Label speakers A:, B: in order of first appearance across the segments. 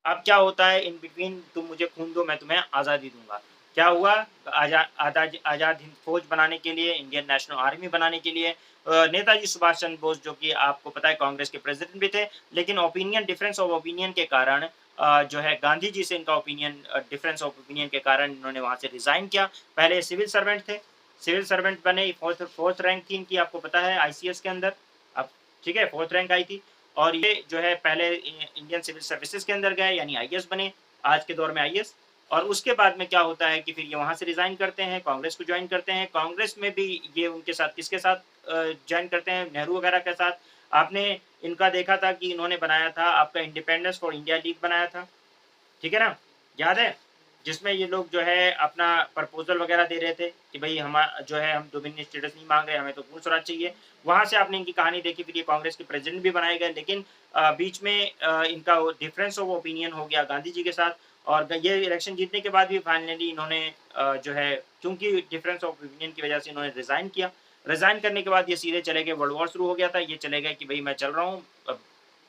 A: अब क्या होता है इन बिटवीन, तुम मुझे खून दो मैं तुम्हें आज़ादी दूँगा। क्या हुआ? आज़ाद हिंद फ़ौज बनाने के लिए, इंडियन नेशनल आर्मी बनाने के लिए नेताजी सुभाष चंद्र बोस, जो कि आपको पता है कांग्रेस के प्रेज़िडेंट भी थे, लेकिन ओपिनियन डिफरेंस ऑफ ओपिनियन के कारण जो है गांधी जी से इनका ओपिनियन डिफरेंस ऑफ ओपिनियन के कारण इन्होंने वहाँ से रिज़ाइन किया। पहले सिविल सर्वेंट थे, सिविल सर्वेंट बने, 4th रैंक थी इनकी, आपको पता है आईसीएस के अंदर। अब ठीक है, 4th रैंक आई थी। और ये जो है पहले इंडियन सिविल सर्विसेज के अंदर गए, यानी आईएएस बने, आज के दौर में आईएएस। और उसके बाद में क्या होता है कि फिर ये वहाँ से रिज़ाइन करते हैं, कांग्रेस को जॉइन करते हैं। कांग्रेस में भी ये उनके साथ किसके साथ जॉइन करते हैं? नेहरू वगैरह के साथ। आपने इनका देखा था कि इन्होंने बनाया था आपका इंडिपेंडेंस फॉर इंडिया लीग बनाया था, ठीक है ना? याद है? जिसमें ये लोग जो है अपना प्रपोज़ल वगैरह दे रहे थे कि भई जो है हम डोमिनियन स्टेटस नहीं माँग रहे, हमें तो पूर्ण स्वराज चाहिए। वहाँ से आपने इनकी कहानी देखी, फिर ये कांग्रेस के प्रेज़िडेंट भी बनाए गए, लेकिन बीच में इनका वो डिफरेंस ऑफ ओपिनियन हो गया गांधी जी के साथ। और ये इलेक्शन जीतने के बाद भी फाइनली इन्होंने जो है, क्योंकि डिफरेंस ऑफ ओपिनियन की वजह से इन्होंने रिज़ाइन किया। रिज़ाइन करने के बाद ये सीधे चले गए, वर्ल्ड वॉर शुरू हो गया था, ये चले गए कि भई मैं चल रहा हूँ, अब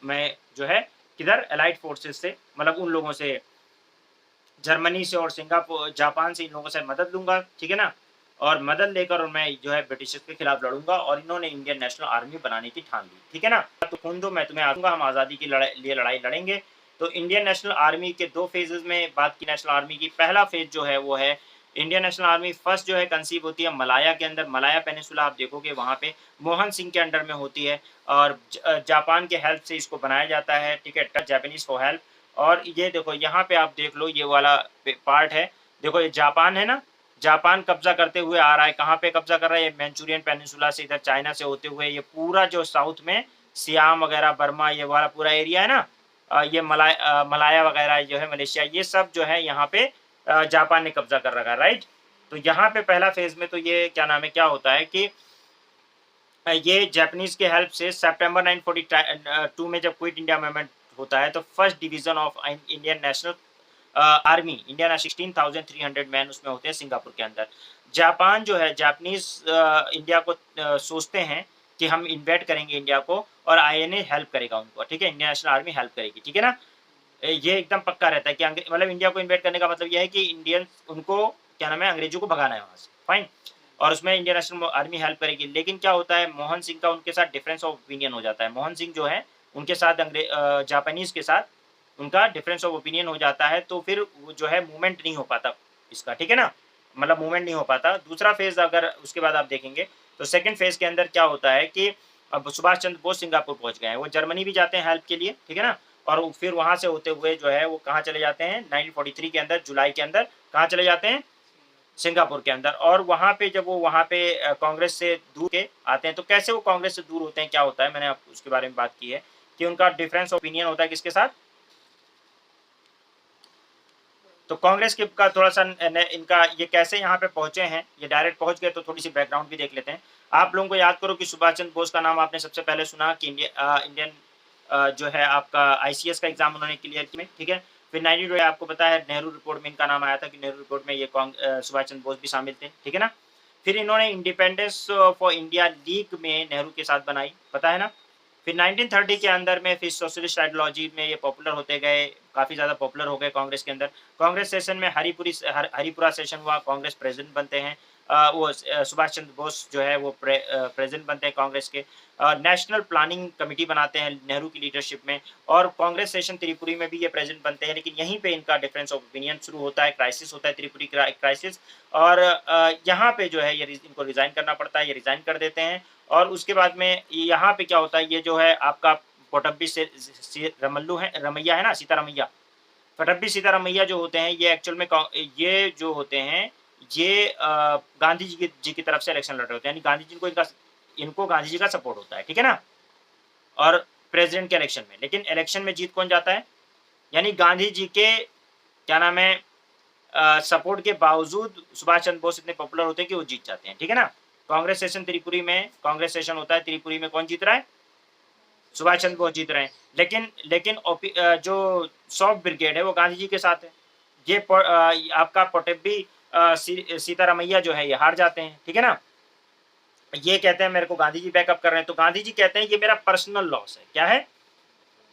A: मैं जो है किधर एलाइड फोर्सेस से, मतलब उन लोगों से, जर्मनी से और जापान से, इन लोगों से मदद लूँगा, ठीक है ना? और मदद लेकर और मैं जो है ब्रिटिशर्स के खिलाफ लड़ूँगा, और इन्होंने इंडियन नेशनल आर्मी बनाने की ठान ली, ठीक है ना? तो खून दो मैं तुम्हें दूँगा, हम आज़ादी की लिए लड़ाई लड़ेंगे। तो इंडियन नेशनल आर्मी के 2 फेजेज़ में बात की नेशनल आर्मी की। पहला फेज जो है वो है इंडियन नेशनल आर्मी, फर्स्ट जो है कंसीव होती है मलाया के अंदर, मलाया पेनिनसुला आप देखोगे वहाँ पे मोहन सिंह के अंडर में होती है, और जापान के हेल्प से इसको बनाया जाता है, ठीक है? Japanese for help. और ये देखो यहाँ पे आप देख लो, ये वाला पार्ट है, देखो ये जापान है ना, जापान कब्जा करते हुए आ रहा है, कहाँ पे कब्जा कर रहा है? ये मैंचूरियन पेनिनसुला से इधर चाइना से होते हुए ये पूरा जो साउथ में सियाम वगैरह, बर्मा, ये वाला पूरा एरिया है ना, ये मलाया वगैरह जो है, मलेशिया, ये सब जो है यहाँ पे जापान ने कब्जा कर रखा है, राइट? तो यहाँ पे पहला फेज में तो ये क्या नाम है, क्या होता है कि ये जापानीज के हेल्प से सितंबर 1942 में जब क्विट इंडिया मूवमेंट होता है, तो first division of Indian national army, India ना 16,300 मैन उसमें होते हैं सिंगापुर के अंदर। जापान जो है, जापानीज इंडिया को सोचते हैं कि हम इन्वेट करेंगे इंडिया को, और आईएनए हेल्प करेगा उनको, ठीक है? इंडियन नेशनल आर्मी हेल्प करेगी, ठीक है ना? ये एकदम पक्का रहता है कि मतलब इंडिया को इन्वेट करने का मतलब ये है कि इंडियन उनको क्या नाम है, अंग्रेजों को भगाना है वहाँ से, फाइन। और उसमें इंडियन नेशनल आर्मी हेल्प करेगी। लेकिन क्या होता है, मोहन सिंह का उनके साथ डिफरेंस ऑफ ओपिनियन हो जाता है। मोहन सिंह जो है उनके साथ जापानीज के साथ उनका डिफरेंस ऑफ ओपिनियन हो जाता है, तो फिर वो जो है मूवमेंट नहीं हो पाता इसका, ठीक है ना? मतलब मूवमेंट नहीं हो पाता। दूसरा फेज अगर उसके बाद आप देखेंगे, तो सेकंड फेज के अंदर क्या होता है कि अब सुभाष चंद्र बोस सिंगापुर पहुंच गए हैं, वो जर्मनी भी जाते हैं हेल्प के लिए, ठीक है ना? और फिर वहां से होते हुए जो है वो कहाँ चले जाते हैं, 1943 के अंदर जुलाई के अंदर कहाँ चले जाते हैं, सिंगापुर के अंदर। और वहाँ पे जब वो वहाँ पे कांग्रेस से दूर के आते हैं, तो कैसे वो कांग्रेस से दूर होते हैं, क्या होता है, मैंने आप उसके बारे में बात की है कि उनका डिफरेंस ओपिनियन होता है किसके साथ, तो कांग्रेस के का थोड़ा सा इनका ये कैसे यहाँ पे पहुंचे हैं, ये डायरेक्ट पहुंच गए, तो थोड़ी सी बैकग्राउंड भी देख लेते हैं। आप लोगों को याद करो कि सुभाष चंद्र बोस का नाम आपने सबसे पहले सुना कि इंडियन जो है आपका आईसीएस का एग्जाम उन्होंने क्लियर किया, ठीक है? फिर 92 आपको पता है नेहरू रिपोर्ट में इनका नाम आया था कि नेहरू रिपोर्ट में ये सुभाष चंद्र बोस भी शामिल थे, ठीक है ना? फिर इन्होंने इंडिपेंडेंस फॉर इंडिया लीग में नेहरू के साथ बनाई, पता है ना? फिर 1930 के अंदर में फिर सोशलिस्ट आइडियोलॉजी में ये पॉपुलर होते गए, काफ़ी ज़्यादा पॉपुलर हो गए कांग्रेस के अंदर। कांग्रेस सेशन में हरिपुरा सेशन हुआ, कांग्रेस प्रेसिडेंट बनते हैं। सुभाष चंद्र बोस जो है वो प्रेसिडेंट बनते हैं कांग्रेस के। नेशनल प्लानिंग कमेटी बनाते हैं नेहरू की लीडरशिप में, और कांग्रेस सेशन त्रिपुरी में भी ये प्रेसिडेंट बनते हैं। लेकिन यहीं पे इनका डिफरेंस ऑफ ओपिनियन शुरू होता है, क्राइसिस होता है, त्रिपुरी क्राइसिस। और यहाँ पे जो है ये इनको रिज़ाइन करना पड़ता है, ये रिज़ाइन कर देते हैं। और उसके बाद में यहाँ पे क्या होता है, ये जो है आपका पोटब्बी से रमैया है ना, सीतारमैया, पटब्बी सीतारमैया जो होते हैं, ये एक्चुअल में ये जो होते हैं, ये गांधी जी की तरफ से इलेक्शन लड़ रहे होते हैं, यानी गांधी जी को इनको गांधी जी का सपोर्ट होता है, ठीक है ना? और प्रेसिडेंट के इलेक्शन में, लेकिन इलेक्शन में जीत कौन जाता है, यानी गांधी जी के क्या नाम है सपोर्ट के बावजूद सुभाष चंद्र बोस इतने पॉपुलर होते हैं कि वो जीत जाते हैं, ठीक है ना? कांग्रेस सेशन त्रिपुरी में, कांग्रेस सेशन होता है त्रिपुरी में, कौन जीत रहा है, सुभाष चंद्र बोस जीत रहे हैं। लेकिन जो सॉफ्ट ब्रिगेड है वो गांधी जी के साथ है। ये आपका पोटेब्बी सीतारमैया जो है ये हार जाते हैं, ठीक है ना? ये कहते हैं मेरे को गांधी जी बैकअप कर रहे हैं, तो गांधी जी कहते हैं ये मेरा पर्सनल लॉस है, क्या है,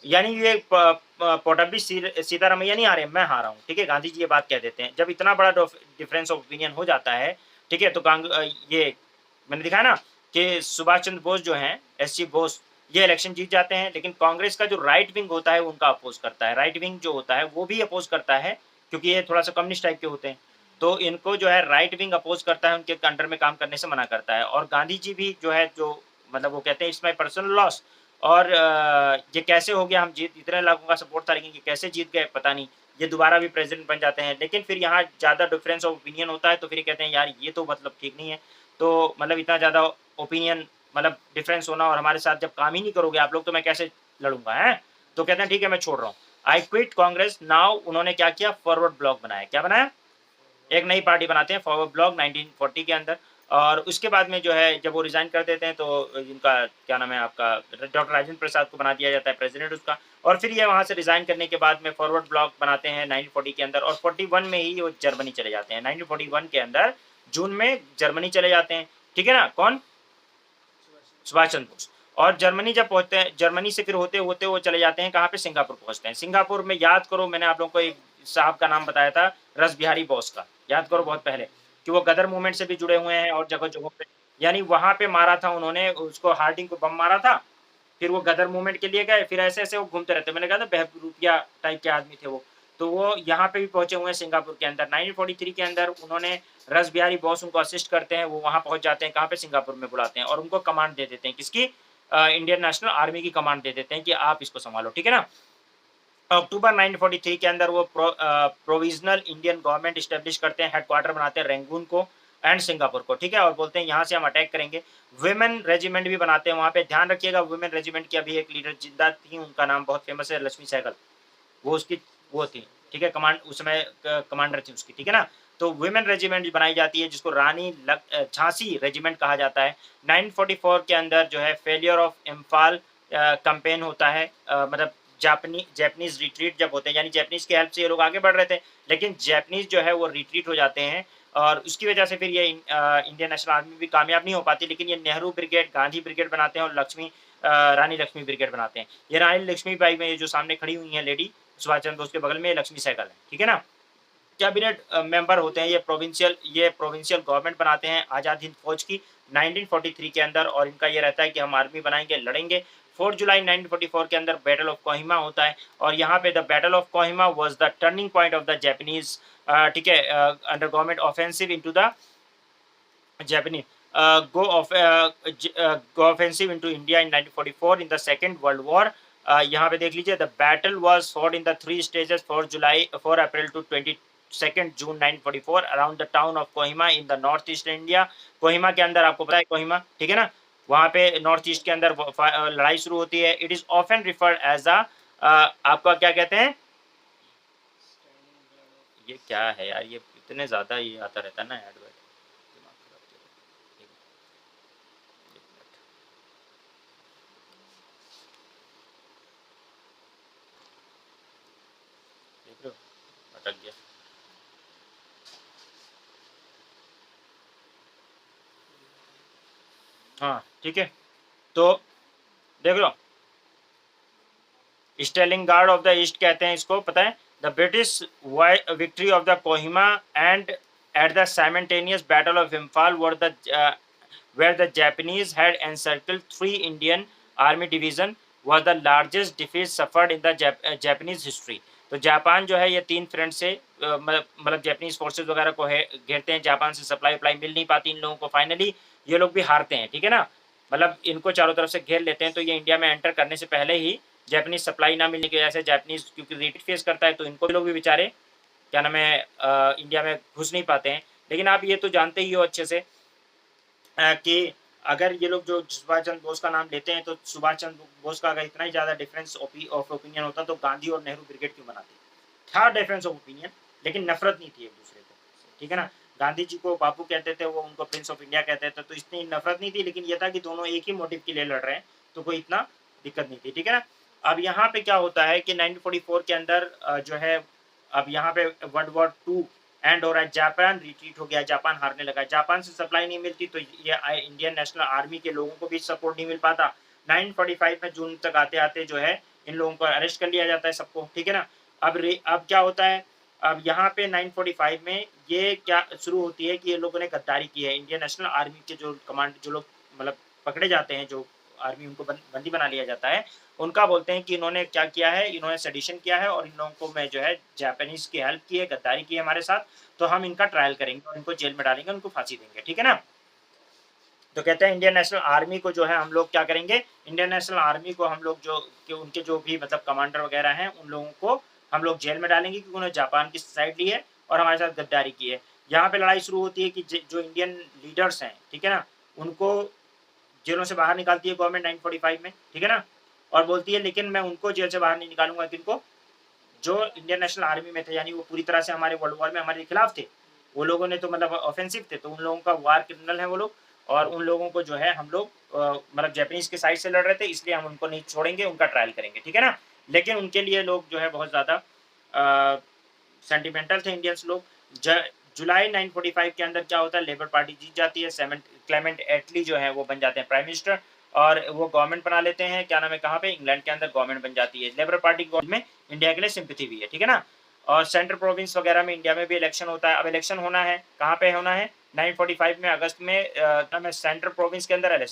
A: यानी ये पटौदी सीतारमैया नहीं हारे, मैं हारा हूँ, ठीक है? गांधी जी ये बात कह देते हैं। जब इतना बड़ा डिफरेंस ऑफ ओपिनियन हो जाता है, ठीक है? तो ये मैंने दिखाया ना कि सुभाष चंद्र बोस जो हैं, एससी बोस, ये इलेक्शन जीत जाते हैं, लेकिन कांग्रेस का जो राइट विंग होता है, वो उनका अपोज़ करता है। राइट विंग जो होता है, वो भी अपोज़ करता है, क्योंकि ये थोड़ा-सा कम्युनिस्ट टाइप के होते हैं। तो इनको जो है राइट विंग अपोज़ करता है, उनके अंडर में काम करने से मना करता है। और गांधी जी भी जो है, जो मतलब वो कहते हैं, इट्स माय पर्सनल लॉस। और ये कैसे हो गया, हम जीत, इतने लोगों का सपोर्ट था, लेकिन ये कैसे जीत गए पता नहीं। ये दोबारा भी प्रेज़िडेंट बन जाते हैं, लेकिन फिर यहाँ ज़्यादा डिफरेंस ऑफ ओपिनियन होता है, तो फिर ये कहते हैं यार ये तो मतलब ठीक नहीं है। तो मतलब इतना ज़्यादा ओपिनियन, मतलब डिफरेंस होना, और हमारे साथ जब काम ही नहीं करोगे आप लोग, तो मैं कैसे लड़ूँगा, हैं? तो कहते हैं ठीक है, मैं छोड़ रहा हूँ। I quit Congress now. उन्होंने क्या किया, फॉरवर्ड ब्लॉक बनाया। क्या बनाया? एक नई पार्टी बनाते हैं, फॉरवर्ड ब्लॉक 1940 के अंदर। और उसके बाद में जो है, जब वो रिज़ाइन कर देते हैं, तो इनका क्या नाम है आपका, डॉक्टर राजेंद्र प्रसाद को बना दिया जाता है प्रेज़िडेंट उसका। और फिर ये वहाँ से रिज़ाइन करने के बाद में फॉरवर्ड ब्लॉक बनाते हैं 1940 के अंदर, और 41 में ही वो जर्मनी चले जाते हैं। 1941 के अंदर जून में जर्मनी चले जाते हैं, ठीक है ना? कौन? सुभाष चंद्र बोस। और जर्मनी जब पहुँचते हैं, जर्मनी से फिर होते-होते वो चले जाते हैं कहाँ पे, सिंगापुर पहुँचते हैं। सिंगापुर में याद करो, मैंने आप लोगों को एक साहब का नाम बताया था, रस बिहारी बोस का, याद करो बहुत पहले, कि वो गदर मूवमेंट से भी जुड़े हुए हैं, और जगह-जगह पे, यानी वहाँ पे मारा था उन्होंने, उसको हार्डिंग को बम मारा था, फिर वो गदर मूवमेंट के लिए गए, फिर ऐसे-ऐसे वो घूमते रहते हैं। मैंने कहा था बहबरूपिया टाइप के आदमी थे वो। तो वो यहाँ पे भी पहुँचे हुए हैं सिंगापुर के अंदर। 1943 के अंदर उन्होंने, रस बिहारी बोस उनको असिस्ट करते हैं, वो वहाँ पहुँच जाते हैं, कहाँ पे, सिंगापुर में बुलाते हैं, और उनको कमांड दे देते हैं, किसकी? इंडियन नेशनल आर्मी की कमांड दे देते हैं कि आप इसको सँभालो, ठीक है ना? अक्टूबर 1943 के अंदर वो प्रोविज़नल इंडियन गवर्नमेंट एस्टेब्लिश करते हैं, हेडक्वार्टर बनाते हैं रंगून को एंड सिंगापुर को, ठीक है? और बोलते हैं यहाँ से हम अटैक करेंगे। वुमेन रेजिमेंट भी बनाते हैं वहाँ पे, ध्यान रखिएगा, वुमेन रेजिमेंट की अभी एक लीडर जिंदा थी, उनका नाम बहुत फेमस है, लक्ष्मी सहगल। वो उसकी वो थी, ठीक है? कमांड उस समय कमांडर थी उसकी, ठीक है ना? तो वुमेन रेजिमेंट बनाई जाती है, जिसको रानी झांसी रेजिमेंट कहा जाता है। 1944 के अंदर जो है फेलियर ऑफ इम्फाल कैंपेन होता है, मतलब जैपनीज़ रिट्रीट जब होते हैं, यानी जैपनीज़ की हेल्प से ये लोग आगे बढ़ रहे थे, लेकिन जैपनीज़ जो है वो रिट्रीट हो जाते हैं, और उसकी वजह से फिर ये इंडियन नेशनल आर्मी भी कामयाब नहीं हो पाती, लेकिन ये नेहरू ब्रिगेड, गांधी ब्रिगेड बनाते हैं, और रानी लक्ष्मी ब्रिगेड बनाते हैं। ये रानी लक्ष्मीबाई में, ये जो सामने खड़ी हुई हैं लेडी, सुभाष चंद्र बोस के बगल में लक्ष्मी सहगल है, ठीक है ना? कैबिनेट मेंबर होते हैं, ये प्रोविंशियल गवर्नमेंट बनाते हैं आज़ाद हिंद फौज की 1943 के अंदर, और इनका ये रहता है कि हम आर्मी बनाएँगे, लड़ेंगे। 4 जुलाई 1944 के अंदर बैटल ऑफ कोहिमा होता है, और यहाँ पे the battle of Kohima was the turning point of the Japanese, ठीक है, under government offensive into the Japanese go offensive into India in 1944 in the Second World War. यहाँ पे देख लीजिए, the battle was fought in the 3 stages, 4 April to 22nd June 1944 around the town of Kohima in the north east India. Kohima के अंदर, आपको पता है कोहिमा, ठीक है ना? वहाँ पे नॉर्थ ईस्ट के अंदर लड़ाई शुरू होती है। It is often referred as a, आपका क्या कहते हैं, ये क्या है यार, ये इतने ज़्यादा ये आता रहता है ना एडवर्ड, दिमाग खराब किया रहता है। एक मिनट, देख रहे हो, अटक गया। हाँ, ठीक है, तो देख लो, Stalingrad of the East कहते हैं इसको, पता है? The British victory of the Kohima and at the simultaneous battle of Imphal were the where the Japanese had encircled 3 Indian army division was the largest defeat suffered in the Japanese history. तो Japan जो है, ये 3 front से मतलब Japanese forces वगैरह को घेरते हैं, जापान से सप्लाई वप्लाई मिल नहीं पाती इन लोगों को, फाइनली ये लोग भी हारते हैं, ठीक है ना? मतलब इनको चारों तरफ से घेर लेते हैं, तो ये इंडिया में एंटर करने से पहले ही जापानीज सप्लाई ना मिलने की वजह से, जापानीज क्योंकि रिट्रीट फेस करता है, तो इनको लोग भी बेचारे क्या नाम है, इंडिया में घुस नहीं पाते हैं। लेकिन आप ये तो जानते ही हो अच्छे से कि अगर ये लोग जो सुभाष चंद्र बोस का नाम लेते हैं, तो सुभाष चंद्र बोस का अगर इतना ही ज़्यादा डिफरेंस ऑफ ओपिनियन होता, तो गांधी और नेहरू ब्रिगेड क्यों बनाते? था डिफरेंस ऑफ ओपिनियन, लेकिन नफरत नहीं थी एक दूसरे को, ठीक है ना? गांधी जी को बापू कहते थे, वो उनको प्रिंस ऑफ इंडिया कहते थे, तो इतनी नफरत नहीं थी, लेकिन ये था कि दोनों एक ही मोटिव के लिए लड़ रहे हैं, तो कोई इतना दिक्कत नहीं थी, ठीक है ना? अब यहाँ पे क्या होता है कि 1944 के अंदर जो है, अब यहाँ पे वर्ल्ड वॉर टू एंड हो रहा है, जापान रिट्रीट हो गया, जापान हारने लगा, जापान से सप्लाई नहीं मिलती, तो ये इंडियन नेशनल आर्मी के लोगों को भी सपोर्ट नहीं मिल पाता। 1945 में जून तक आते आते जो है, इन लोगों को अरेस्ट कर लिया जाता है सबको, ठीक है ना। अब क्या होता है, अब यहाँ पे 945 में ये क्या शुरू होती है कि ये लोगों ने गद्दारी की है। इंडियन नेशनल आर्मी के जो कमांड जो लोग मतलब पकड़े जाते हैं, जो आर्मी उनको बंदी बना लिया जाता है, उनका बोलते हैं कि इन्होंने क्या किया है, इन्होंने सेडिशन किया है और इन लोगों को मैं जो है जापानीज की हेल्प की है, गद्दारी की है हमारे साथ, तो हम इनका ट्रायल करेंगे और इनको जेल में डालेंगे, उनको फांसी देंगे, ठीक है ना। तो कहते हैं इंडियन नेशनल आर्मी को जो है हम लोग क्या करेंगे, इंडियन नेशनल आर्मी को हम लोग जो उनके जो भी मतलब कमांडर वगैरह हैं, उन लोगों को हम लोग जेल में डालेंगे क्योंकि उन्होंने जापान की साइड ली है और हमारे साथ गद्दारी की है। यहाँ पे लड़ाई शुरू होती है कि जो इंडियन लीडर्स हैं, ठीक है ना, उनको जेलों से बाहर निकालती है गवर्नमेंट 945 में, ठीक है ना, और बोलती है लेकिन मैं उनको जेल से बाहर नहीं निकालूंगा किनको, जो इंडियन नेशनल आर्मी में थे, यानी वो पूरी तरह से हमारे वर्ल्ड वॉर में हमारे खिलाफ थे। वो लोगों ने तो मतलब ऑफेंसिव थे, तो उन लोगों का वार क्रिमिनल है वो लोग, और उन लोगों को जो है हम लोग मतलब जापानीज के साइड से लड़ रहे थे, इसलिए हम उनको नहीं छोड़ेंगे, उनका ट्रायल करेंगे, ठीक है ना। लेकिन उनके लिए लोग जो है बहुत ज़्यादा सेंटिमेंटल थे इंडियंस लोग। जुलाई 945 के अंदर क्या होता है, लेबर पार्टी जीत जाती है, क्लेमेंट एटली जो है वो बन जाते हैं प्राइम मिनिस्टर और वो गवर्नमेंट बना लेते हैं, क्या नाम है, कहाँ पे, इंग्लैंड के अंदर गवर्नमेंट बन जाती है। लेबर पार्टी में इंडिया के लिए सिंपैथी भी है, ठीक है ना। और सेंट्रल प्रोविंस वगैरह में इंडिया में भी इलेक्शन होता है। अब इलेक्शन होना है, कहाँ पे होना है, 945 में अगस्त में सेंट्रल प्रोविंस के अंदर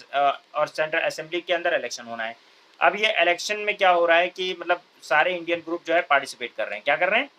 A: और सेंट्रल असेंबली के अंदर इलेक्शन होना है। अब ये इलेक्शन में क्या हो रहा है कि मतलब सारे इंडियन ग्रुप जो है पार्टिसिपेट कर रहे हैं, क्या कर रहे हैं,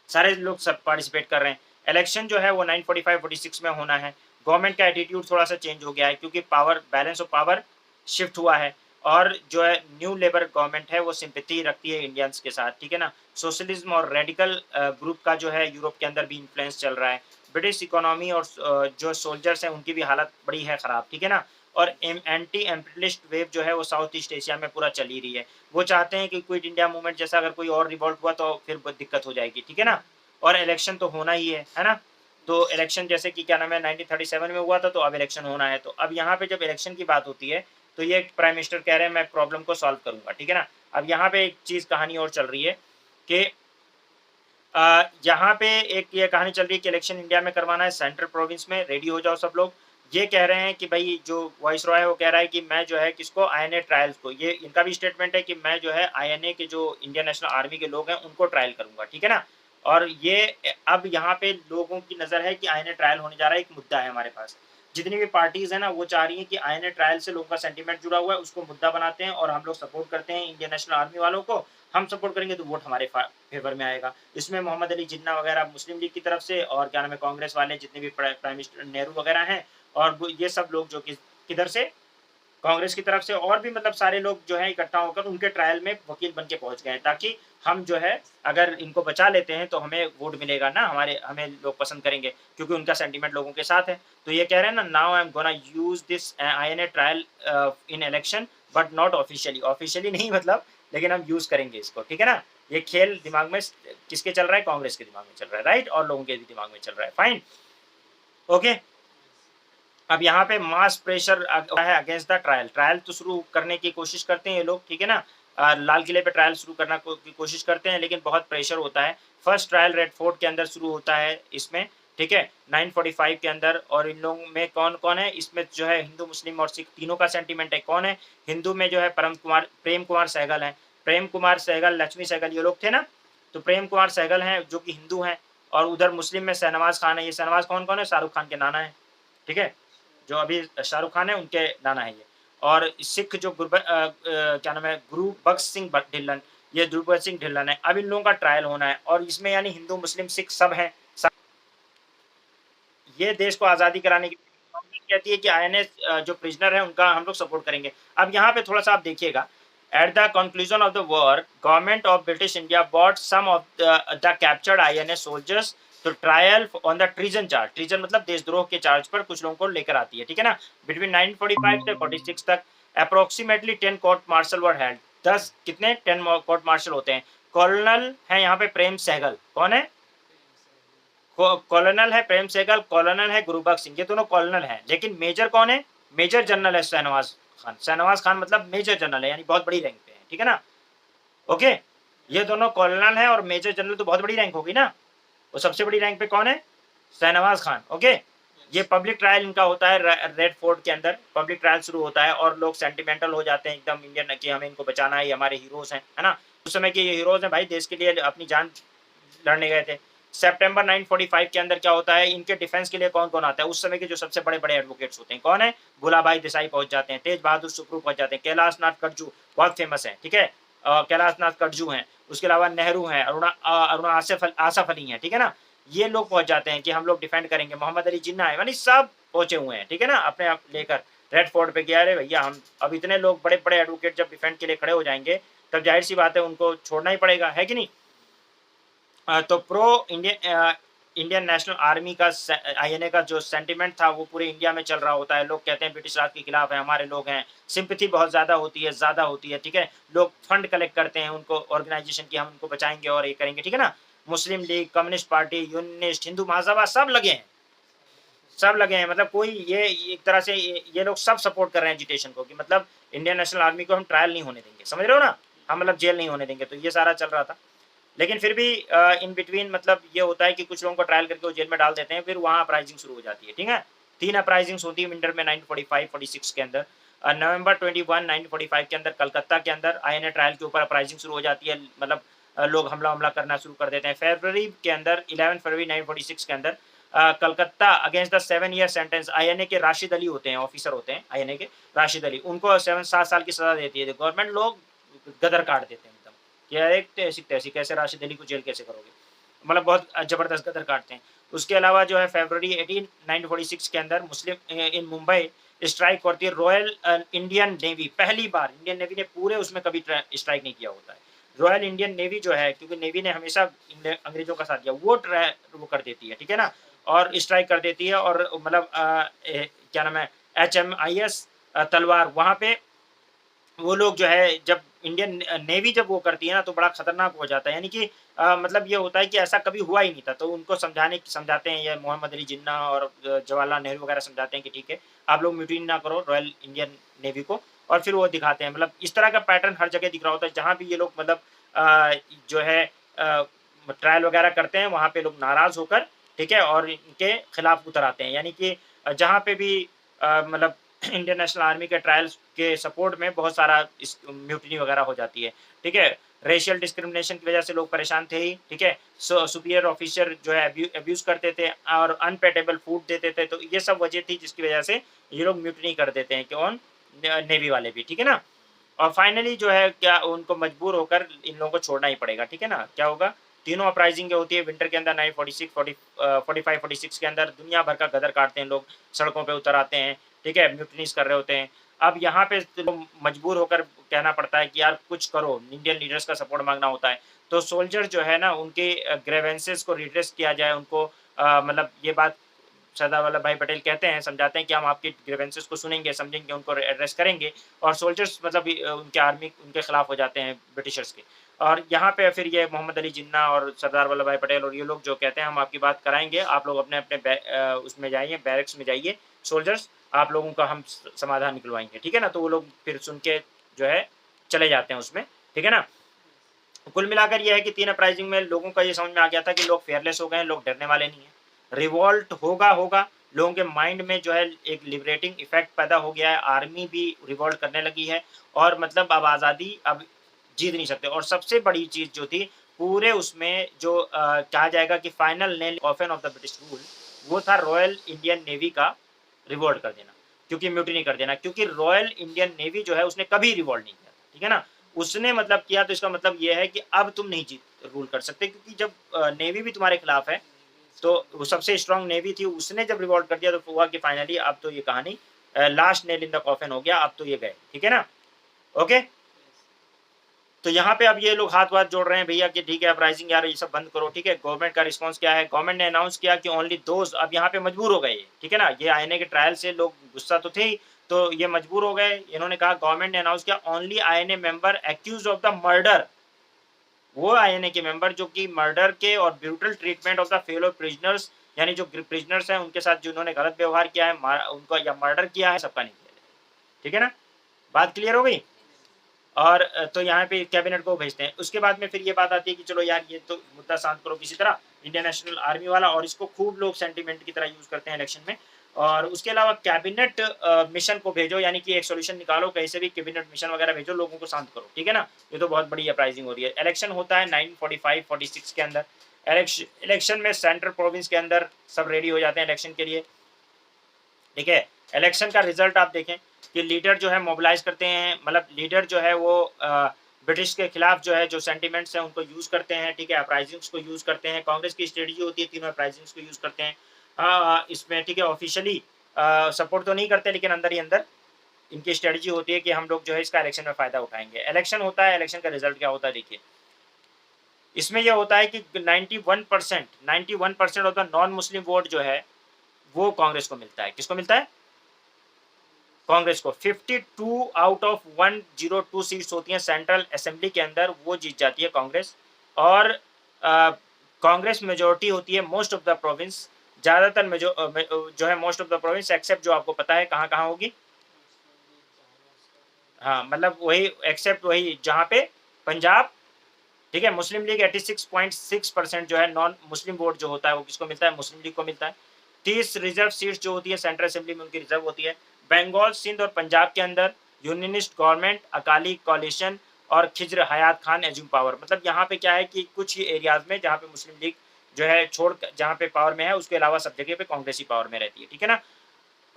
A: सारे लोग सब पार्टिसिपेट कर रहे हैं। इलेक्शन जो है वो 945-46 में होना है। गवर्नमेंट का एटीट्यूड थोड़ा सा चेंज हो गया है क्योंकि power balance of power shift हुआ है और जो है न्यू लेबर गवर्नमेंट है वो सिंपैथी रखती है इंडियंस के साथ, ठीक है ना। सोशलिज्म और रेडिकल ग्रुप का जो है यूरोप के अंदर भी इन्फ्लुएंस चल रहा है। ब्रिटिश इकोनॉमी और जो सोल्जर्स हैं उनकी भी हालत बड़ी है ख़राब, ठीक है ना। और एंटी एम्परियलिस्ट वेव जो है वो साउथ ईस्ट एशिया में पूरा चल ही रही है। वो चाहते हैं कि क्विट इंडिया मूवमेंट जैसा अगर कोई और रिवॉल्ट हुआ तो फिर दिक्कत हो जाएगी, ठीक है ना। और इलेक्शन तो होना ही है ना। तो इलेक्शन जैसे कि क्या नाम है 1937 में हुआ था, तो अब इलेक्शन होना है। तो अब यहाँ पे जब इलेक्शन की बात होती है तो ये प्राइम मिनिस्टर कह रहे हैं मैं प्रॉब्लम को सॉल्व करूंगा, ठीक है ना। अब यहाँ पे एक चीज़ कहानी और चल रही है कि यहाँ पे एक ये कहानी चल रही है कि इलेक्शन इंडिया में करवाना है, सेंट्रल प्रोविंस में, रेडी हो जाओ सब लोग। ये कह रहे हैं कि भाई जो वॉइस रॉय है वो कह रहा है कि मैं जो है किसको, आईएनए ट्रायल्स को, ये इनका भी स्टेटमेंट है कि मैं जो है आईएनए के जो इंडियन नेशनल आर्मी के लोग हैं उनको ट्रायल करूंगा, ठीक है ना। और ये अब यहाँ पे लोगों की नज़र है कि आईएनए ट्रायल होने जा रहा है, एक मुद्दा है हमारे पास। जितनी भी पार्टीज है ना वो चाह रही हैं कि आईएनए ट्रायल से लोगों का सेंटीमेंट जुड़ा हुआ है, उसको मुद्दा बनाते हैं और हम लोग सपोर्ट करते हैं इंडियन नेशनल आर्मी वालों को। हम सपोर्ट करेंगे तो वोट हमारे फेवर में आएगा। इसमें मोहम्मद अली जिन्ना वगैरह मुस्लिम लीग की तरफ से और क्या नाम है कांग्रेस वाले जितने भी प्राइम मिनिस्टर नेहरू वगैरह हैं, और ये सब लोग जो कि किधर से, कांग्रेस की तरफ से, और भी मतलब सारे लोग जो है इकट्ठा होकर उनके ट्रायल में वकील बन के पहुंच गए हैं, ताकि हम जो है अगर इनको बचा लेते हैं तो हमें वोट मिलेगा ना, हमें लोग पसंद करेंगे क्योंकि उनका सेंटीमेंट लोगों के साथ है। तो ये कह रहे हैं ना, now I am gonna use this INA trial in election but not officially, officially नहीं मतलब, लेकिन हम यूज करेंगे इसको, ठीक है ना। ये खेल दिमाग में किसके चल रहा है, कांग्रेस के दिमाग में चल रहा है, राइट, और लोगों के भी दिमाग में चल रहा है, फाइन, ओके। अब यहाँ पे मास प्रेशर है अगेंस्ट द ट्रायल। ट्रायल तो शुरू करने की कोशिश करते हैं ये लोग, ठीक है ना। लाल किले पे ट्रायल शुरू करना की कोशिश करते हैं, लेकिन बहुत प्रेशर होता है। फर्स्ट ट्रायल रेड फोर्ट के अंदर शुरू होता है इसमें, ठीक है, 945 के अंदर। और इन लोगों में कौन कौन है इसमें, जो है हिंदू मुस्लिम और सिख तीनों का सेंटीमेंट है। कौन है हिंदू में, जो है प्रेम कुमार सहगल है, प्रेम कुमार सहगल, लक्ष्मी सहगल, ये लोग थे ना। तो प्रेम कुमार सहगल हैं जो कि हिंदू हैं, और उधर मुस्लिम में शहनवाज खान है। ये शहनवाज कौन कौन है, शाहरुख खान के नाना है, ठीक है, जो अभी शाहरुख खान है उनके नाना है ये। और सिख जो क्या नाम है, गुरुबख्श सिंह ढिल्लन, ये गुरुबख्श सिंह ढिल्लन है। अब इन लोगों का ट्रायल होना है और इसमें यानी हिंदू मुस्लिम सिख सब हैं। ये देश को आज़ादी कराने की कहती है कि आईएनए जो प्रिजनर है उनका हम लोग सपोर्ट करेंगे। अब यहाँ पे थोड़ा सा आप देखिएगा, at the conclusion of the war government of British India brought some of the captured INA soldiers to trial on the treason charge. Treason मतलब देशद्रोह के चार्ज पर कुछ लोगों को लेकर आती है, ठीक है ना। बिटवीन 945 से 46 तक approximately 10 court martial were held. 10 कितने, 10 कोर्ट मार्शल होते हैं। कॉलोनल है यहाँ पे प्रेम सहगल, कौन है, कॉलोनल है प्रेम सहगल, कॉलोनल है गुरुबख्श सिंह, ये दोनों कॉलोनल हैं। लेकिन मेजर कौन है, मेजर जनरल है शहनवाज खान। शहनवाज खान मतलब मेजर जनरल है, यानी बहुत बड़ी रैंक पे है, ठीक है ना, ओके। ये दोनों कॉलोनल है और मेजर जनरल तो बहुत बड़ी रैंक होगी ना। वो सबसे बड़ी रैंक पे कौन है, शहनवाज खान, ओके। ये पब्लिक ट्रायल इनका होता है रेड फोर्ट के अंदर, पब्लिक ट्रायल शुरू होता है और लोग सेंटिमेंटल हो जाते हैं एकदम इंडियन कि हमें इनको बचाना है, ये हमारे हीरोज़ हैं, है ना? उस समय के ये हीरोज़ हैं भाई, देश के लिए अपनी जान लड़ने गए थे। सितंबर 1945 के अंदर क्या होता है, इनके डिफेंस के लिए कौन-कौन आता है? उस समय के जो सबसे बड़े-बड़े एडवोकेट्स होते हैं, कौन है? भूलाभाई देसाई पहुँच जाते हैं, तेज बहादुर सुप्रू पहुँच जाते हैं, कैलाश नाथ कटजू बहुत फेमस है, ठीक है? कैलाश नाथ कटजू हैं, उसके अलावा नेहरू हैं, अरुणा आसफ अली हैं, ठीक है ना? ये लोग पहुँच जाते हैं कि हम लोग डिफेंड करेंगे, मोहम्मद अली जिन्ना है, यानी सब पहुँचे हुए हैं, ठीक है ना? अपने आप लेकर रेड फोर्ट पे कि अरे भैया हम अब इतने लोग बड़े-बड़े एडवोकेट जब डिफेंड के लिए खड़े हो जाएँगे, तब ज़ाहिर-सी बात है उनको छोड़ना ही पड़ेगा, है कि नहीं? तो इंडियन नेशनल आर्मी का आईएनए का जो सेंटिमेंट था वो पूरे इंडिया में चल रहा होता है। लोग कहते हैं ब्रिटिश राज के खिलाफ है, हमारे लोग हैं। सिंपैथी बहुत ज़्यादा होती है, ठीक है? लोग फंड कलेक्ट करते हैं उनको ऑर्गेनाइजेशन की, हम उनको बचाएँगे और ये करेंगे, ठीक है ना? Muslim League, Communist Party, Unionist, Hindu Mahasabha सब लगे हैं मतलब कोई ये एक तरह से ये लोग सब सपोर्ट कर रहे हैं एजिटेशन को कि मतलब इंडियन नेशनल आर्मी को हम ट्रायल नहीं होने देंगे, समझ रहे हो ना? हम मतलब जेल नहीं होने देंगे, तो ये सारा चल रहा था। लेकिन फिर भी इन बिटवीन मतलब ये होता है कि कुछ लोगों को ट्रायल करके वो जेल में डाल देते हैं, फिर वहाँ अपराइजिंग शुरू हो जाती है, ठीक है? 3 अपराइजिंग्स होती है विंटर में 1945-46 के अंदर। नवंबर 21 1945 के अंदर कलकत्ता के अंदर आईएनए ट्रायल के ऊपर अपराइजिंग शुरू हो जाती है, मतलब लोग हमला-वमला करना शुरू कर देते हैं। फरवरी के अंदर 11 फरवरी 1946 के अंदर Calcutta against the 7 year sentence INA के राशिद अली होते हैं, ऑफिसर होते हैं आईएनए के, राशिद अली, उनको 7 साल की सज़ा देती है। गवर्नमेंट लोग गदर काट देते हैं एकदम, कि यार एक तैसी-तैसी कैसे राशिद अली को जेल कैसे करोगे? मतलब बहुत ज़बरदस्त गदर काटते हैं। उसके अलावा जो है फरवरी 18 1946 के अंदर मुस्लिम इन मुंबई स्ट्राइक करती है रॉयल इंडियन नेवी, पहली बार इंडियन नेवी ने पूरे उसमें कभी स्ट्राइक नहीं किया होता है। रॉयल इंडियन नेवी जो है, क्योंकि नेवी ने हमेशा अंग्रेजों का साथ दिया, वो कर देती है, ठीक है ना? और स्ट्राइक कर देती है और मतलब क्या नाम है, एचएमआईएस तलवार वहाँ पे वो लोग जो है जब इंडियन नेवी जब वो करती है ना तो बड़ा खतरनाक हो जाता है, यानी कि मतलब ये होता है कि ऐसा कभी हुआ ही नहीं था, तो उनको समझाते हैं ये मोहम्मद अली जिन्ना और जवाहरलाल नेहरू वगैरह समझाते हैं कि ठीक है, आप लोग म्यूटिनी ना करो रॉयल इंडियन नेवी को, और फिर वो दिखाते हैं मतलब इस तरह का पैटर्न हर जगह दिख रहा होता है जहाँ भी ये लोग मतलब जो है ट्रायल वगैरह करते हैं वहाँ पे लोग नाराज होकर, ठीक है, और इनके खिलाफ उतर आते हैं, यानी कि जहाँ पे भी मतलब इंडियन नेशनल आर्मी के ट्रायल्स के सपोर्ट में बहुत सारा इस म्यूटिनी वगैरह हो जाती है, ठीक है? रेशियल डिस्क्रिमिनेशन की वजह से लोग परेशान थे ही, ठीक है? सुपीरियर ऑफिसर जो है अब्यूज़ करते थे और अनपेटेबल फूड देते थे, तो ये सब वजह थी जिसकी वजह से ये लोग म्यूटिनी कर देते हैं, कौन? नेवी वाले भी, ठीक है ना? और फाइनली जो है क्या उनको मजबूर होकर इन लोगों को छोड़ना ही पड़ेगा, ठीक है ना? क्या होगा? तीनों अपराइजिंग जो होती है विंटर के अंदर 1946 45-46 के अंदर दुनिया भर का गदर काटते हैं लोग, सड़कों पे उतर आते हैं, ठीक है? म्यूटिनीज़ कर रहे होते हैं। अब यहाँ पे तो लोग मजबूर होकर कहना पड़ता है कि यार कुछ करो, इंडियन लीडर्स का सपोर्ट माँगना होता है। तो सोल्जर जो है ना उनके ग्रीवेंसेस को रिड्रेस किया जाए, उनको मतलब ये बात सरदार वल्लभ भाई पटेल कहते हैं, समझाते हैं कि हम आपके ग्रीवेंसेस को सुनेंगे, समझेंगे, उनको एड्रेस करेंगे, और सोल्जर्स मतलब उनके आर्मी उनके खिलाफ हो जाते हैं ब्रिटिशर्स के। और यहाँ पे फिर ये मोहम्मद अली जिन्ना और सरदार वल्लभ भाई पटेल और ये लोग जो कहते हैं हम आपकी बात कराएँगे, आप लोग अपने-अपने उसमें जाइए, बैरक्स में जाइए सोल्जर्स, आप लोगों का हम समाधान निकलवाएँगे, ठीक है ना? तो वो लोग फिर सुन के जो है चले जाते हैं उसमें, ठीक है ना? कुल मिलाकर ये है कि 3 अपराइजिंग में लोगों का ये समझ में आ गया था कि लोग फेयरलेस हो गए हैं, लोग डरने वाले नहीं हैं। रिवॉल्ट होगा, लोगों के माइंड में जो है एक लिबरेटिंग इफ़ेक्ट पैदा हो गया है, आर्मी भी रिवॉल्ट करने लगी है और मतलब अब आज़ादी अब जीत नहीं सकते, और सबसे बड़ी चीज़ जो थी, पूरे उसमें जो कहा जाएगा कि final nail coffin of the British rule, वो था रॉयल इंडियन नेवी का रिवॉल्ट कर देना, क्योंकि म्यूटिनी कर देना, क्योंकि रॉयल इंडियन नेवी जो है उसने कभी रिवॉल्ट नहीं किया था, ठीक है ना? उसने मतलब किया तो इसका मतलब ये है कि अब तुम नहीं जीत रूल कर सकते, क्योंकि जब नेवी भी तुम्हारे खिलाफ है, तो वो सबसे स्ट्रॉन्ग नेवी थी, उसने जब रिवॉल्ट कर दिया तो हुआ कि फाइनली अब तो ये कहानी last nail in the coffin हो गया, अब तो ये गए, ठीक है ना? ओके? तो यहाँ पे अब ये लोग हाथ-वाथ जोड़ रहे हैं भैया कि ठीक है अपराइजिंग यार ये सब बंद करो, ठीक है? गवर्नमेंट का रिस्पॉन्स क्या है? गवर्नमेंट ने अनाउंस किया कि ओनली दोज़, अब यहाँ पे मजबूर हो गए ये, ठीक है ना? ये आईएनए के ट्रायल से लोग गुस्सा तो थे ही, तो ये मजबूर हो गए। इन्होंने कहा गवर्नमेंट ने अनाउंस किया only INA member accused of the murder, वो आईएनए के मेंबर जो कि मर्डर के और brutal treatment of the fellow prisoners, यानी जो प्रिजनर्स हैं उनके साथ जिन्होंने गलत व्यवहार किया है, उनको या मर्डर किया है, सबका नहीं किया जाएगा। ठीक है ना? बात क्लियर हो गई? और तो यहाँ पे कैबिनेट को भेजते हैं। उसके बाद में फिर ये बात आती है कि चलो यार ये तो मुद्दा शांत करो किसी तरह, इंडियन नेशनल आर्मी वाला, और इसको खूब लोग सेंटिमेंट की तरह यूज़ करते हैं इलेक्शन में। और उसके अलावा कैबिनेट मिशन को भेजो, यानी कि एक सॉल्यूशन निकालो कहीं से भी, कैबिनेट मिशन वगैरह भेजो, लोगों को शांत करो, ठीक है ना। ये तो बहुत बड़ी अपराइजिंग हो रही है। इलेक्शन होता है 1945-46 के अंदर। इलेक्शन में सेंट्रल प्रोविंस के अंदर सब रेडी हो जाते हैं इलेक्शन के लिए, ठीक है। इलेक्शन का रिजल्ट आप देखें कि लीडर जो है मोबिलाइज करते हैं, मतलब लीडर जो है वो ब्रिटिश के खिलाफ जो है जो सेंटिमेंट्स हैं उनको यूज करते हैं, ठीक है, अपराइजिंग्स को यूज करते हैं। कांग्रेस की स्ट्रेटजी होती है तीनों अपराइजिंग्स को यूज करते हैं इसमें, ठीक है। ऑफिशियली सपोर्ट तो नहीं करते, लेकिन अंदर ही अंदर इनकी स्ट्रेटजी होती है कि हम लोग जो है इसका इलेक्शन में फायदा उठाएंगे। इलेक्शन होता है, इलेक्शन का रिजल्ट क्या होता है देखिए। इसमें यह होता है कि 91% of the non Muslim vote जो है वो कांग्रेस को मिलता है। किसको मिलता है? कांग्रेस को। 52 आउट ऑफ 102 सीट्स होती हैं सेंट्रल असेंबली के अंदर, वो जीत जाती है कांग्रेस। और कांग्रेस मेजोरिटी होती है मोस्ट ऑफ द प्रोविंस, ज्यादातर जो है most of the province, except जो आपको पता है कहाँ कहाँ होगी। हाँ, मतलब वही एक्सेप्ट वही जहाँ पे पंजाब, ठीक है। मुस्लिम लीग 86.6% जो है नॉन मुस्लिम वोट जो होता है वो किसको मिलता है? मुस्लिम लीग को मिलता है। 30 रिजर्व सीट्स जो होती है सेंट्रल असेंबली में उनकी रिजर्व होती है। बंगाल, सिंध और पंजाब के अंदर यूनियनिस्ट गवर्नमेंट, अकाली कोalition और खिज्र हयात खान एज्यूम पावर। मतलब यहाँ पे क्या है कि कुछ ही एरियाज में जहाँ पे मुस्लिम लीग जो है छोड़ जहाँ पे पावर में है, उसके अलावा सब जगह पे कांग्रेस ही पावर में रहती है, ठीक है ना।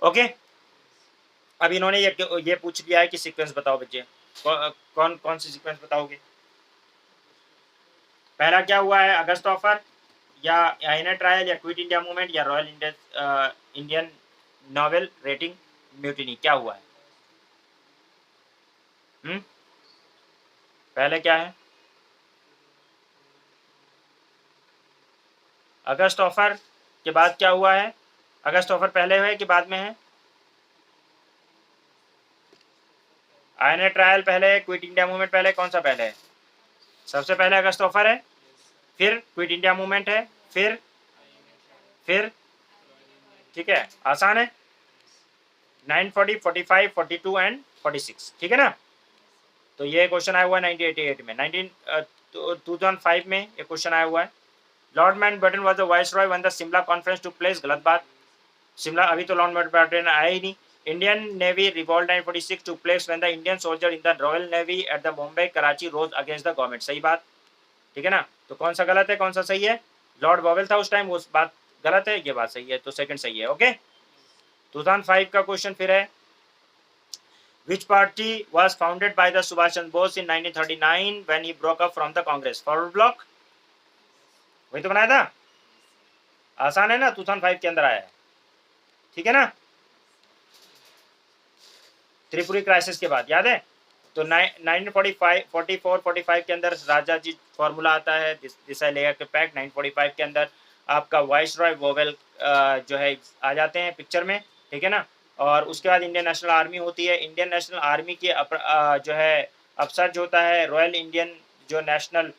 A: ओके, अब इन्होंने ये पूछ लिया है कि सीक्वेंस बताओ बच्चे, कौन कौन सी सीक्वेंस बताओगे? पहला क्या हुआ है? अगस्त ऑफर, या आईएनए ट्रायल, या क्विट इंडिया मूवमेंट, या royal Indian novel rating mutiny, क्या हुआ है? पहले क्या है? अगस्त ऑफर के बाद क्या हुआ है? अगस्त ऑफर पहले है कि बाद में है? आईएनए ट्रायल पहले है, क्विट इंडिया मूवमेंट पहले, कौन सा पहले है? सबसे पहले अगस्त ऑफर है, फिर क्विट इंडिया मूवमेंट है, फिर ठीक है, आसान है। 940, 45, 42 एंड 46, ठीक है ना। तो ये क्वेश्चन आया हुआ है 1988 में। 2005 में ये क्वेश्चन आया हुआ है। Lord Mountbatten was the viceroy when the Shimla conference took place, गलत बात। शिमला अभी तो लॉर्ड माउंटबेटन आया ही नहीं। Indian navy revolt 946 took place when the Indian soldier in the royal navy at the Mumbai Karachi rose against the government, सही बात, ठीक है ना। तो कौन सा गलत है, कौन सा सही है? लॉर्ड बॉवेल था उस टाइम, वो बात गलत है, ये बात सही है, तो सेकंड सही है। ओके, 2005 का क्वेश्चन फिर है, which party was founded by the Subhash Chandra Bose in 1939 when he broke up from the Congress? Forward block, वही तो बनाया था, आसान है ना, 2005 के अंदर आया है, ठीक है ना। त्रिपुरी क्राइसिस के बाद, याद है? तो 1945, 44, 45 के अंदर राजा जी फॉर्मूला आता है, दिशा लेगा के पैक्ट। 945 के अंदर आपका वाइस रॉय वोवेल जो है आ जाते हैं पिक्चर में, ठीक है ना। और उसके बाद इंडियन नेशनल आर्मी होती है। इंडियन नेशनल आर्मी के जो है अफसर जो होता है, रॉयल इंडियन जो नेशनल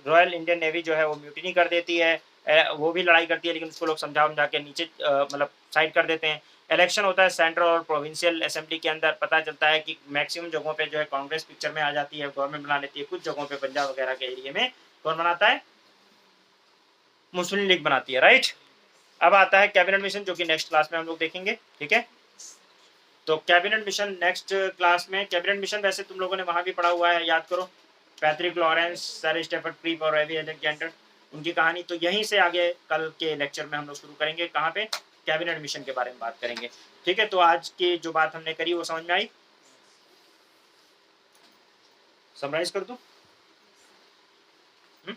A: रॉयल इंडियन नेवी जो है वो म्यूटिनी कर देती है, वो भी लड़ाई करती है, लेकिन उसको लोग समझा के नीचे मतलब साइड कर देते हैं। इलेक्शन होता है सेंट्रल और प्रोविंशियल असेंबली के अंदर। पता चलता है कि मैक्सिमम जगहों पे जो है कांग्रेस पिक्चर में आ जाती है, गवर्नमेंट बना लेती है। कुछ जगहों पे पंजाब वगैरह के एरिया में कौन बनाता है? मुस्लिम लीग बनाती है, राइट। अब आता है कैबिनेट मिशन, जो कि नेक्स्ट क्लास में हम लोग देखेंगे, ठीक है। तो कैबिनेट मिशन नेक्स्ट क्लास में। कैबिनेट मिशन वैसे तुम लोगों ने वहां भी पढ़ा हुआ है, याद करो, Patrick Lawrence, sir Stafford Cripps और एवी अलेक्जेंडर, उनकी कहानी। तो यहीं से आगे कल के लेक्चर में हम लोग शुरू करेंगे, कहाँ पे? कैबिनेट मिशन के बारे में बात करेंगे, ठीक है। तो आज की जो बात हमने करी वो समझ में आई? समराइज कर दूं? तो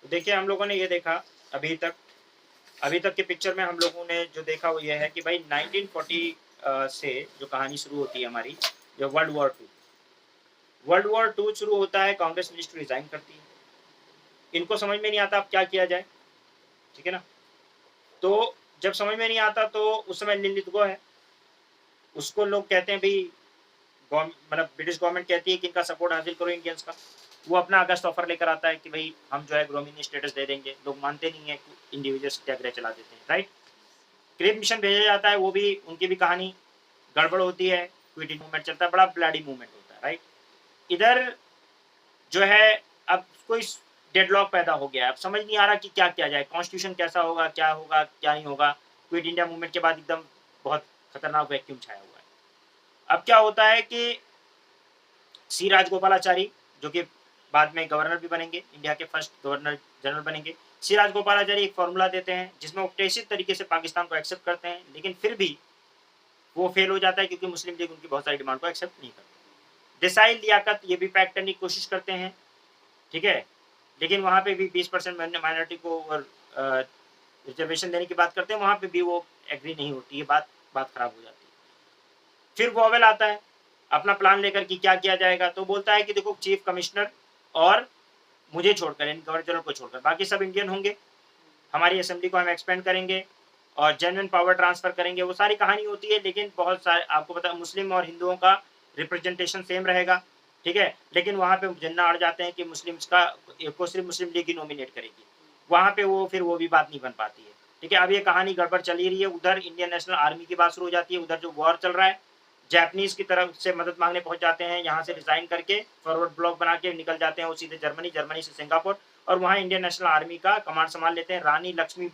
A: देखिए, हम लोगों ने ये देखा अभी तक के पिक्चर में हम लोगों ने जो देखा वो ये है कि भाई 1940 से जो कहानी शुरू होती है हमारी, जो वर्ल्ड वॉर 2 शुरू होता है। कांग्रेस मिनिस्टर रिजाइन करती है, इनको समझ में नहीं आता अब क्या किया जाए, ठीक है ना। तो जब समझ में नहीं आता तो उस समय लिलितगो है, उसको लोग कहते हैं भाई, मतलब ब्रिटिश गवर्नमेंट कहती है कि इनका सपोर्ट हासिल करो इंडियंस का। वो अपना अगस्त ऑफर लेकर आता है कि भाई हम जो है ग्रोमिनी स्टेटस दे देंगे। लोग मानते नहीं है, इंडिविजुअल सत्याग्रह चला देते हैं, राइट। क्रीप मिशन भेजा जाता है, वो भी उनकी भी कहानी गड़बड़ होती है। क्विट मूवमेंट चलता है, बड़ा ब्लडी मूवमेंट होता है, राइट। इधर जो है अब कोई डेडलॉक पैदा हो गया है, अब समझ नहीं आ रहा कि क्या किया जाए, कॉन्स्टिट्यूशन कैसा होगा, क्या होगा क्या नहीं होगा। क्विट इंडिया मूवमेंट के बाद एकदम बहुत खतरनाक वैक्यूम छाया हुआ है। अब क्या होता है कि सी राजगोपालाचारी, जो कि बाद में गवर्नर भी बनेंगे, इंडिया के फर्स्ट गवर्नर जनरल बनेंगे। सी राजगोपालाचारी एक फॉर्मूला देते हैं जिसमें वो टेसित तरीके से पाकिस्तान को एक्सेप्ट करते हैं, लेकिन फिर भी वो फेल हो जाता है क्योंकि मुस्लिम लीग उनकी बहुत सारी डिमांड को एक्सेप्ट नहीं करती। देसाई लियाकत ये भी पैक्ट करने की कोशिश करते हैं, ठीक है, लेकिन वहाँ पे भी 20% माइनॉरिटी को और रिजर्वेशन देने की बात करते हैं, वहाँ पे भी वो एग्री नहीं होती है, बात खराब हो जाती है। फिर वोवेल आता है अपना प्लान लेकर कि क्या किया जाएगा, तो बोलता है कि देखो चीफ कमिश्नर और मुझे छोड़कर, यानी गवर्नर जनरल को छोड़कर बाकी सब इंडियन होंगे, हमारी असेंबली को हम एक्सपेंड करेंगे और जेन्युइन पावर ट्रांसफर करेंगे। वो सारी कहानी होती है, लेकिन बहुत सारे आपको पता है मुस्लिम और हिंदुओं का रिप्रेजेंटेशन सेम रहेगा, ठीक है, लेकिन वहाँ पे झंडा अड़ जाते हैं कि मुस्लिम्स को सिर्फ मुस्लिम लीग ही नॉमिनेट करेगी, वहाँ पे वो फिर वो भी बात नहीं बन पाती है, ठीक है। अब ये कहानी गड़बड़ चल ही रही है, उधर इंडियन नेशनल आर्मी की बात शुरू हो जाती है, उधर जो वॉर चल रहा है, जापानीज की तरफ से मदद मांगने पहुंच जाते हैं, यहाँ से रिजाइन करके फॉरवर्ड ब्लॉक बना के निकल जाते हैं वो सीधे जर्मनी, जर्मनी से सिंगापुर, और वहाँ इंडियन नेशनल आर्मी का कमांड संभाल लेते हैं। रानी लक्ष्मी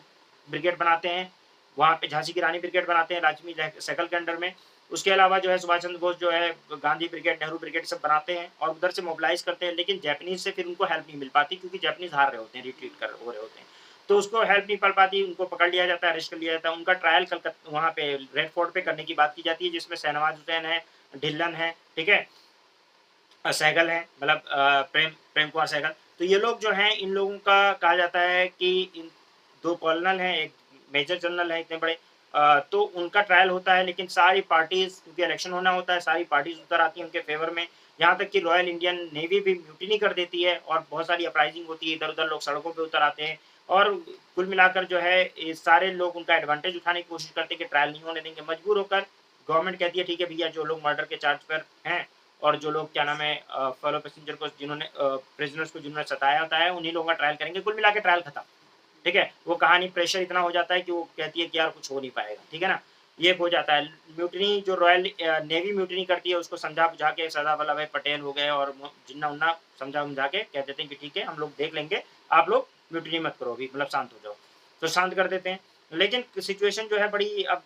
A: ब्रिगेड बनाते हैं, वहाँ पे झांसी की रानी ब्रिगेड बनाते हैं लक्ष्मी सहगल के अंडर में। उसके अलावा जो है सुभाष चंद्र बोस जो है गांधी ब्रिगेड, नेहरू ब्रिगेड सब बनाते हैं और उधर से मोबिलाइज करते हैं, लेकिन जापानीज से फिर उनको हेल्प नहीं मिल पाती क्योंकि जापानीज हार रहे होते हैं, रिट्रीट कर हो रहे होते हैं, तो उसको हेल्प नहीं पड़ पाती, उनको पकड़ लिया जाता है, अरेस्ट कर लिया जाता है। उनका ट्रायल कलकत्ता वहाँ पे रेड फोर्ट पे करने की बात की जाती है, जिसमें शहनवाज हुसैन है, ढिल्लन है, ठीक है, सहगल है, मतलब प्रेम कुमार सहगल। तो ये लोग जो हैं, इन लोगों का कहा जाता है कि इन 2 कर्नल हैं, एक मेजर जनरल है, इतने बड़े, तो उनका ट्रायल होता है, लेकिन सारी पार्टीज, क्योंकि इलेक्शन होना होता है, सारी पार्टीज उतर आती हैं उनके फेवर में, यहाँ तक कि रॉयल इंडियन नेवी भी म्यूटिनी कर देती है और बहुत सारी अपराइजिंग होती है, इधर उधर लोग सड़कों पर उतर आते हैं, और कुल मिलाकर जो है ये सारे लोग उनका एडवांटेज उठाने की कोशिश करते हैं कि ट्रायल नहीं होने देंगे। मजबूर होकर गवर्नमेंट कहती है ठीक है भैया, जो लोग मर्डर के चार्ज पर हैं और जो लोग क्या नाम है फेलो पैसेंजर को जिन्होंने प्रिजनर्स को जिन्होंने सताया होता है, उन्हीं लोगों का ट्रायल करेंगे। कुल मिला के ट्रायल खत्म, ठीक है। वो कहानी प्रेशर इतना हो जाता है कि वो कहती है कि यार कुछ हो नहीं पाएगा, ठीक है ना, ये हो जाता है। म्यूटनी जो रॉयल नेवी म्यूटनी करती है उसको समझा बुझा के सरदार वल्लभ भाई पटेल हो गए और जिन्ना उन्ना समझा बुझा के कह देते हैं कि ठीक है हम लोग देख लेंगे, आप लोग म्यूटनी मत करो अभी, मतलब शांत हो जाओ, तो शांत कर देते हैं। लेकिन सिचुएशन जो है बड़ी अब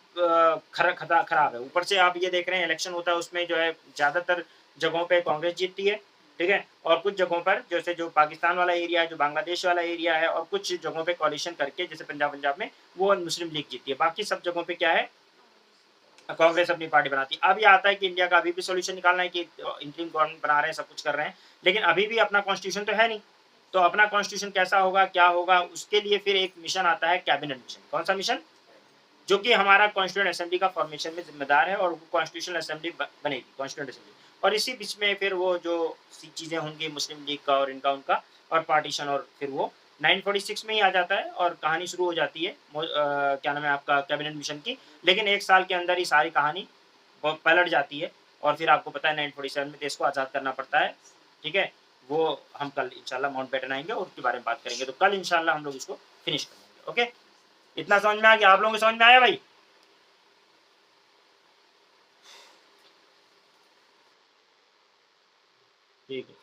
A: खराब है। ऊपर से आप ये देख रहे हैं इलेक्शन होता है, उसमें जो है ज़्यादातर जगहों पे कांग्रेस जीतती है, ठीक है, और कुछ जगहों पर जैसे जो पाकिस्तान वाला एरिया है, जो बांग्लादेश वाला एरिया है, और कुछ जगहों पे कोalition करके जैसे पंजाब में वो मुस्लिम लीग जीतती है। बाकी सब जगहों पे क्या है, कांग्रेस अपनी पार्टी बनाती है। अब ये आता है कि इंडिया का अभी भी सोल्यूशन निकालना है कि इंटरिम गवर्नमेंट बना रहे हैं, सब कुछ कर रहे हैं, लेकिन अभी भी अपना कॉन्स्टिट्यूशन तो है नहीं, तो अपना कॉन्स्टिट्यूशन कैसा होगा, क्या होगा, उसके लिए फिर एक मिशन आता है, कैबिनेट मिशन। कौन सा मिशन? जो कि हमारा कॉन्स्टिट्यूएंट असेंबली का फॉर्मेशन में जिम्मेदार है और वो कॉन्स्टिट्यूशनल असेंबली बनेगी, कॉन्स्टिट्यूएंट असेंबली, और इसी बीच में फिर वो जो चीज़ें होंगी मुस्लिम लीग का और इनका उनका और पार्टीशन, और फिर वो 946 में ही आ जाता है और कहानी शुरू हो जाती है क्या नाम है आपका कैबिनेट मिशन की। लेकिन 1 साल के अंदर ही सारी कहानी पलट जाती है और फिर आपको पता है 947 में देश को आज़ाद करना पड़ता है, ठीक है। वो हम कल इंशाल्लाह माउंटबेटन आएंगे और उसके बारे में बात करेंगे, तो कल इंशाल्लाह हम लोग इसको फिनिश कर लेंगे। ओके, इतना समझ में आ गया? आप लोगों को समझ में आया भाई? ठीक है।